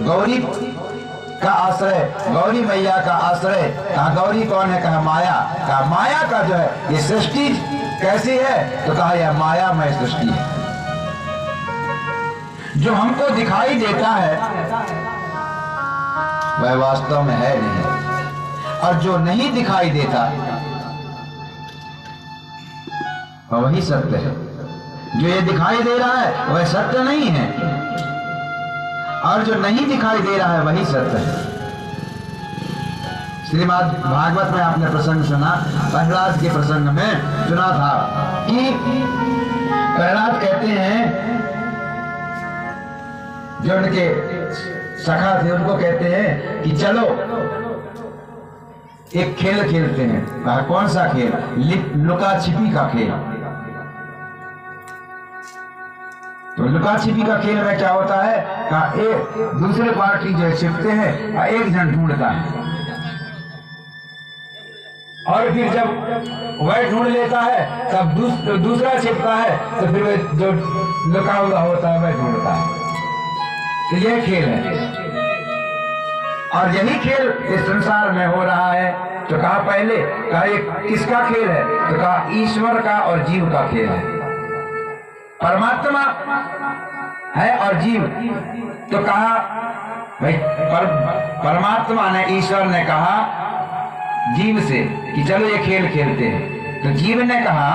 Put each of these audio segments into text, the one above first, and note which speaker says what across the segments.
Speaker 1: गौरी का आश्रय, गौरी मैया का आश्रय। कहा गौरी कौन है? कहा माया। कहा माया का जो है ये सृष्टि कैसी है? तो कहा यह मायामय सृष्टि है। जो हमको दिखाई देता है वह वास्तव में है नहीं, और जो नहीं दिखाई देता वही सत्य है। जो ये दिखाई दे रहा है वह सत्य नहीं है, और जो नहीं दिखाई दे रहा है वही सत्य है। श्रीमद् भागवत में आपने प्रसंग सुना, प्रहलाद के प्रसंग में सुना था कि प्रहलाद कहते हैं, जो उनके सखा थे उनको कहते हैं कि चलो एक खेल खेलते हैं। कहा कौन सा खेल? लुका छिपी का खेल। तो लुका छिपी का खेल में क्या होता है? कहा एक दूसरे पार्टी जो छिपते हैं और एक जन ढूंढता है, और फिर जब वह ढूंढ लेता है तब दूसरा छिपता है, तो फिर वह जो लुका हुआ होता है वह ढूंढता है। तो यह खेल है, और यही खेल इस संसार में हो रहा है। तो कहा पहले, कहा एक किसका खेल है? तो कहा ईश्वर का और जीव का खेल है। परमात्मा है और जीव। तो कहा भाई परमात्मा ने, ईश्वर ने कहा जीव से कि चलो ये खेल खेलते हैं। तो जीव ने कहा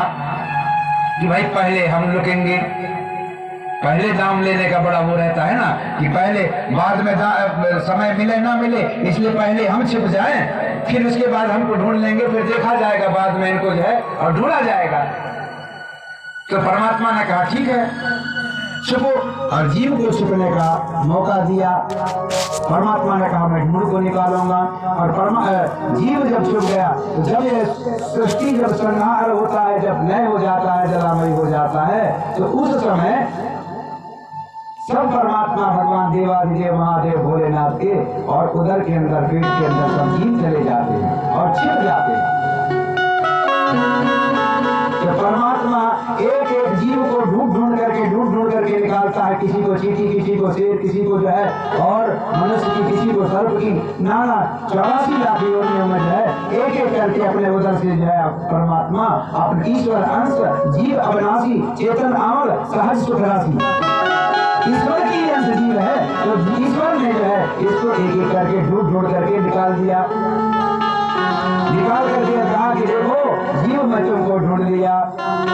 Speaker 1: कि भाई पहले हम लुकेंगे। पहले दाम लेने का बड़ा वो रहता है ना, कि पहले बाद में समय मिले ना मिले, इसलिए पहले हम छिप जाएं, फिर उसके बाद हमको ढूंढ लेंगे, फिर देखा जाएगा बाद में इनको जो है और ढूंढा जाएगा। तो परमात्मा ने कहा ठीक है छुपो, और जीव को छुपने का मौका दिया। परमात्मा ने कहा मैं ढूंढ को निकालूंगा, और जीव जब छुप गया, तो जब ये सृष्टि जब संहार होता है, जब लय हो जाता है, जलामय हो जाता है, तो उस समय सब परमात्मा भगवान देवाधिदेव महादेव भोलेनाथ के और उदर के अंदर, पेट के अंदर सब जीव चले जाते हैं और छिप जाते हैं। तो परमात्मा एक एक जीव को ढूंढ करके निकालता है। किसी को चींटी, किसी को शेर, किसी को जो है और मनुष्य की, किसी को सर्प की, नाना 84 लाख योनियों में जो है एक एक करके अपने उदर से जो है परमात्मा अपने ईश्वर अंश जीव अविनाशी चेतन अमल सहज सुख राशि ईश्वर की अंश जीव है। तो ईश्वर ने जो है इसको एक एक करके ढूंढ करके निकाल दिया। निकाल करके कहा कि देखो जीव मैं तुमको ढूंढ लिया,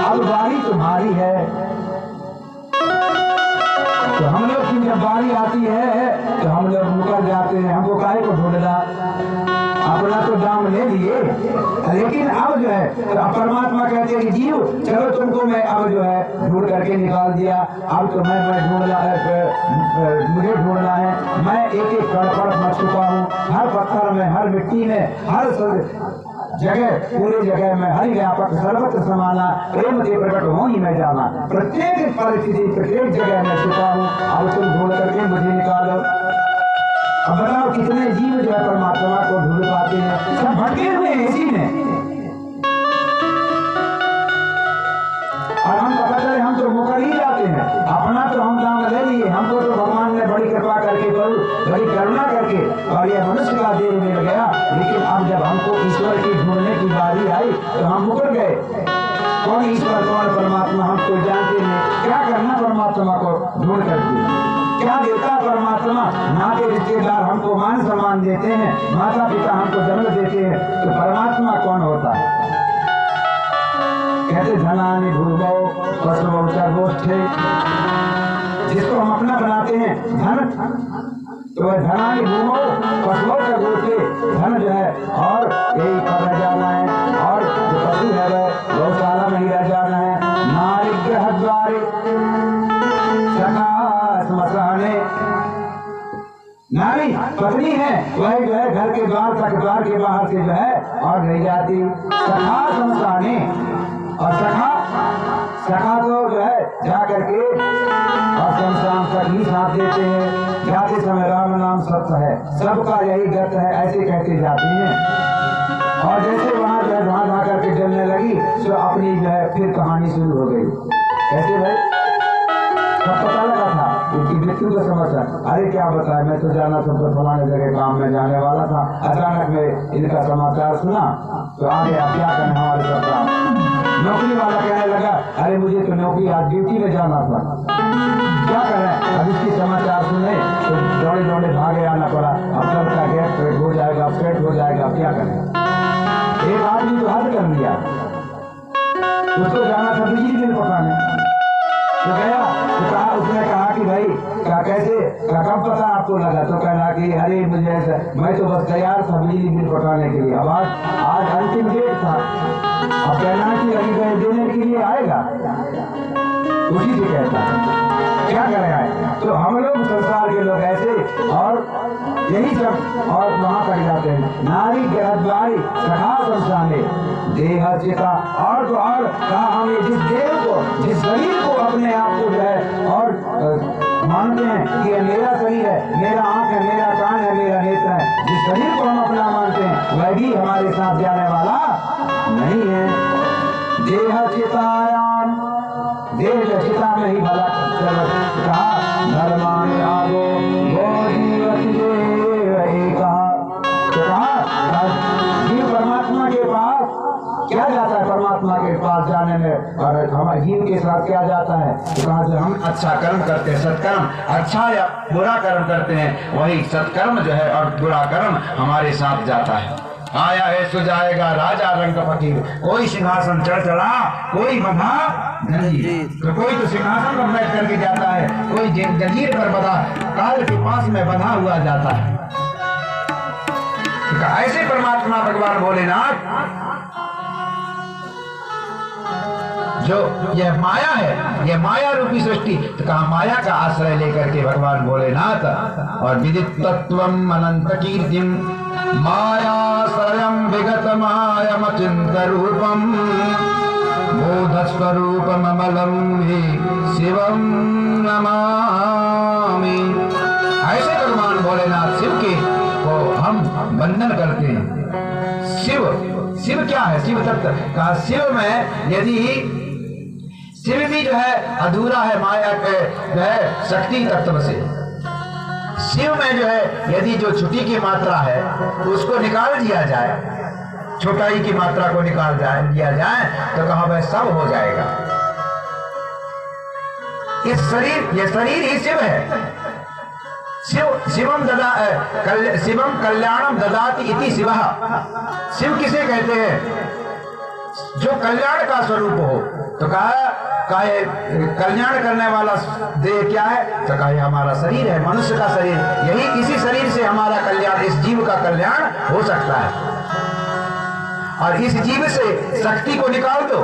Speaker 1: अब बारी तुम्हारी है। तो हम लोग की जब बारी आती है तो हम लोग मुकर जाते हैं, हमको काहे को ढूंढना, अपना तो दाम ले लिए। लेकिन अब जो है तो परमात्मा कहते हैं कि जीव चलो तुमको मैं अब जो है ढूंढ करके निकाल दिया, अब तो मैं ढूंढना है, मुझे ढूंढना है। मैं एक एक कण पर मर चुका हूँ, हर पत्थर में, हर मिट्टी में, हर जगह, पूरे जगह में हरि व्यापक सर्वत्र समाना, प्रेम के प्रकट हो ही मैं जाना। प्रत्येक परिस्थिति, प्रत्येक जगह में छुपा हूँ, अब तुम ढूंढ करके मुझे निकालो। अब बताओ कितने जीव जो है परमात्मा को ढूंढ पाते हैं? सब भटके हुए हैं इसी में। और हम पता चले हम तो मुकर ही जाते हैं, अपना तो हम दाम ले लिए, हमको तो भगवान ने बड़ी कृपा करके, बड़ी करुणा करके और ये मनुष्य का देह मिल गया। लेकिन अब जब हमको ईश्वर की ढूंढने की बारी आई तो हम मुकर गए। कौन ईश्वर, कौन परमात्मा हमको जानते नहीं। क्या करना परमात्मा को ढूंढ करके? क्या देता परमात्मा? नाते रिश्तेदार हमको मान सम्मान देते हैं, माता पिता हमको जन्म देते हैं, तो परमात्मा कौन होता है? कहते धनानि भूमौ पशुओं का गोष्ठे, जिसको हम अपना बनाते हैं धन, तो वह धनानि भूमौ पशुओं का गोष्ठे, धन जो है और यही पर रह जाना है, और जो पशु है वह गौशाला में ही रह जाना है। नारी ग्रह द्वारे स्मशाने, नारी पत्नी है वह जो है घर के द्वार तक, द्वार के बाहर से जो है और रह जाती। सखा स्मशाने, और सखा तो जो है जा करके और शमशान तक ही साथ देते हैं। जाते समय राम नाम सत्य है, सबका यही गत है, ऐसे कहते जाते हैं। और जैसे वहां जो है वहां करके जलने लगी, तो अपनी जो है फिर कहानी शुरू हो गई। कैसे भाई? सब पता लगा था उनकी मृत्यु का समाचार। अरे क्या बताया, मैं तो जाना था तो फलाने जगह काम में जाने वाला था, अचानक में इनका समाचार सुना तो आ गया, क्या करना हमारे साथ। नौकरी वाला कहने लगा, अरे मुझे तो नौकरी आज ड्यूटी में जाना था, क्या करें। अब इसकी समाचार सुने तो दौड़े दौड़े भागे आना पड़ा। अब कल का गैस पेट हो जाएगा, पेट हो जाएगा, क्या करें। एक आदमी तो हद कर दिया, उसको जाना था बिजली बिल पकाने, तो गया तो कहा, उसने कहा कि भाई क्या कैसे, कब पता आपको लगा, तो कहना कि अरे मुझे ऐसा, मैं तो बस तैयार था बिजली बिल पकाने के लिए, अब आज अंतिम डेट था, अब कहना कि अभी गए देने के लिए आएगा, उसी से कहता है क्या करें आए। तो हम लोग संसार के लोग ऐसे, और यही सब, और वहां तक जाते हैं, नारी गृहद्वारी सखा संसाने देह चिता, और तो और कहा हम ये जिस देव को, जिस शरीर को अपने आप को जो है और मानते हैं कि ये मेरा शरीर है, मेरा आंख है, मेरा कान है, मेरा नेत्र है, जिस शरीर को हम अपना मानते हैं वह भी हमारे साथ जाने वाला नहीं है। देह चितायाम, देह चिता में ही भला कहा, धर्मान आगो गो जीवति जीव परमात्मा के पास क्या जाता है, परमात्मा के पास जाने में, और हमारे जीव के साथ क्या जाता है, कहा जो हम अच्छा कर्म करते हैं, सत्कर्म, अच्छा या बुरा कर्म करते हैं, वही सत्कर्म जो है और बुरा कर्म हमारे साथ जाता है। आया है सो जाएगा राजा रंग फकीर, कोई सिंहासन चढ़ चढ़ा, कोई बंधा जंजीर, तो कोई तो सिंहासन पर बैठ करके जाता है, कोई जंजीर पर बंधा काल के पास में बंधा हुआ जाता है। तो ऐसे परमात्मा भगवान भोलेनाथ जो यह माया है, यह माया रूपी सृष्टि, तो कहा माया का आश्रय लेकर के भगवान भोलेनाथ, और विदित तत्वम अनंत कीर्तिम माया स्वयं विगत मायम चिंत रूपम बोध स्वरूपम अमलम ही शिवम नमामि। ऐसे भगवान भोलेनाथ शिव के को हम वंदन करते हैं। शिव क्या है, शिव तत्व कहा, शिव में यदि शिव भी जो है अधूरा है माया के जो है शक्ति तत्व से, शिव में जो है यदि जो छुट्टी की मात्रा है उसको निकाल दिया जाए, छोटाई की मात्रा को निकाल दिया जाए तो कहा वह सब हो जाएगा। ये शरीर ही शिव है। शिवम कल्याणम ददाति इति शिवः। शिव किसे कहते हैं, जो कल्याण का स्वरूप हो। तो कहा कल्याण करने वाला देह क्या है, तो कहा हमारा शरीर है, मनुष्य का शरीर, यही इसी शरीर से हमारा कल्याण, इस जीव का कल्याण हो सकता है। और इस जीव से शक्ति को निकाल दो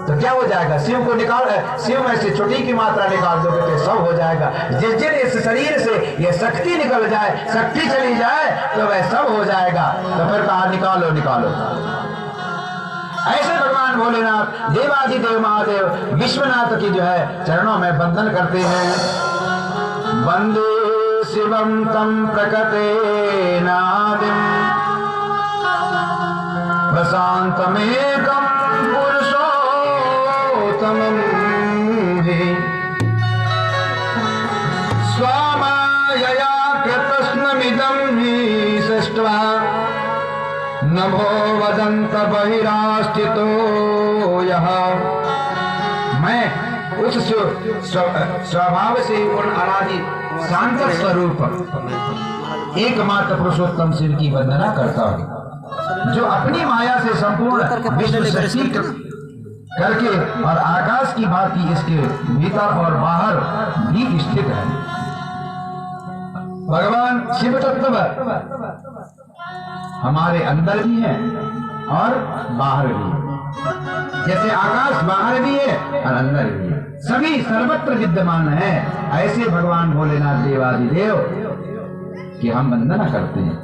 Speaker 1: तो क्या हो जाएगा, शिव को निकाल, शिव में से छोटी की मात्रा निकाल दोगे तो सब हो जाएगा। जिस दिन इस शरीर से ये शक्ति निकल जाए, शक्ति चली जाए तो वह सब हो जाएगा। तो फिर कहा निकालो निकालो। ऐसे भगवान भोलेनाथ देवाधिदेव महादेव विश्वनाथ की जो है चरणों में वंदन करते हैं। वंदे शिवम तम प्रकटे नादिम प्रशांतमेकं पुरुषोत्तमं हि स्वामायया कृतस्नमिदं हि सृष्ट्वा नभो वदन्त बहिरास्थितो यः। मैं उस स्वभाव से उन अनादि शांत स्वरूप एकमात्र पुरुषोत्तम शिव की वंदना करता हूँ, जो अपनी माया से संपूर्ण विश्व सृष्टि करके और आकाश की भांति इसके भीतर और बाहर भी स्थित है। भगवान शिव तत्व हमारे अंदर भी है और बाहर भी है। जैसे आकाश बाहर भी है और अंदर भी है, सभी सर्वत्र विद्यमान है। ऐसे भगवान भोलेनाथ देवाधिदेव की हम वंदना करते हैं।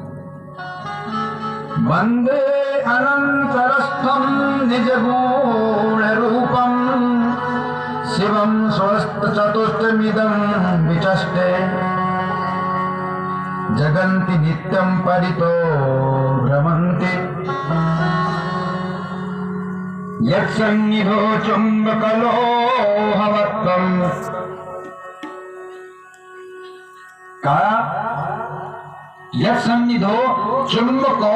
Speaker 1: वंदे अनंतरस्थम निज गुण रूपम शिवम स्वस्थ चतुष्टमिदं विचष्टे जगन्ति नित्यं परितो भ्रमन्ति यत्सन्निधो चुम्बकलोहवत्वम् कहा यत्सन्निधो चुंबको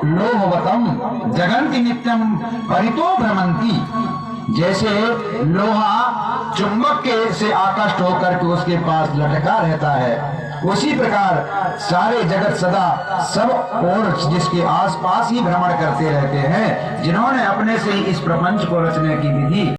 Speaker 1: लोहवतम जगन्ति नित्यम परितो भ्रमंती। जैसे लोहा चुंबक के से आकर्षित होकर के उसके पास लटका रहता है, उसी प्रकार सारे जगत सदा सब और जिसके आसपास ही भ्रमण करते रहते हैं। जिन्होंने अपने से ही इस प्रपंच को रचने की विधि